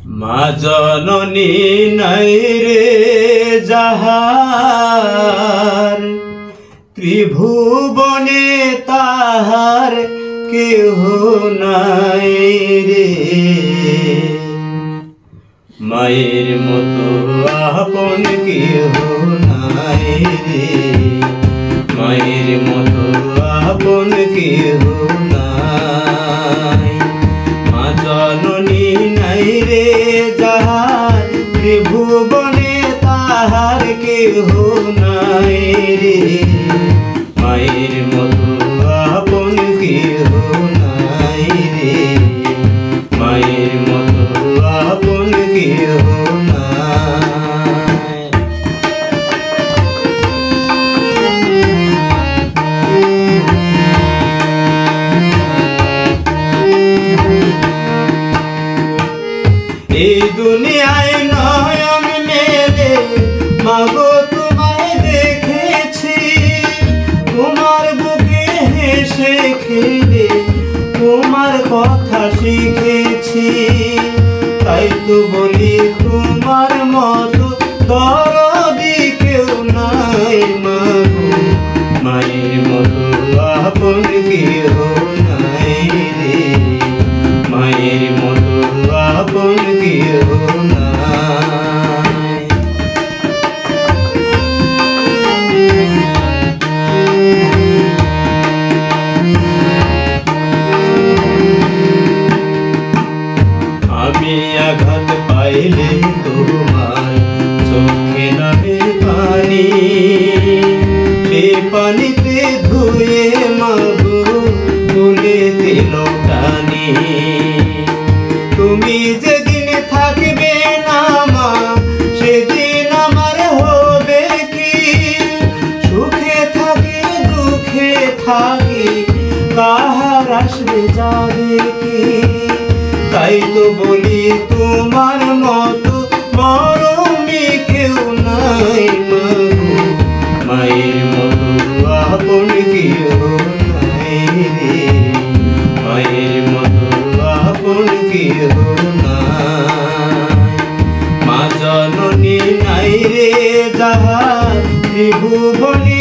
মা জননী নাই রে যাহার, ত্রিভুবনে তাহার কেহ নাই রে। মায়ের মতো আপন কেহ নাই রে, মায়ের মতো আপন কেহ নাই। মা জননী নাই রে যাহার, ত্রিভুবনে তাহার কেহ নাই রে। মায়ের মতো আপন কেহ নাই রে, মায়ের মতো আপন কেহ নাই। এই দুনিয়ায় নয়ন মেলে মাগো তোমায় দেখেছি, তোমার বুকে হেসে খেলে তোমার কথা শিখেছি। তাই তো বলি তোমার মতো দরদি কেউ নাই মাগো, মায়ের মতো আপন কেহ নাই রে, মায়ের মতো আপন কেহ নাই। আমি আঘাত পাইলে তোমার চোখে নামে পানি, সে পানিতে ধুয়ে মাগো তুলেতে টানি। তুমি যেদিন থাকবে না মা, সেদিন আমার হবে কি? সুখে থাকি দুঃখে থাকি, কাহার আসবে যাবে কি? তাই তো বলি তোমার মতো মরমি কেউ নাই মাগো, মায়ের মতো আপন কেউ নাই রে, মায়ের মতো আপন কেহ নাই। মা জননী নাই রে যাহার, ত্রিভুবনে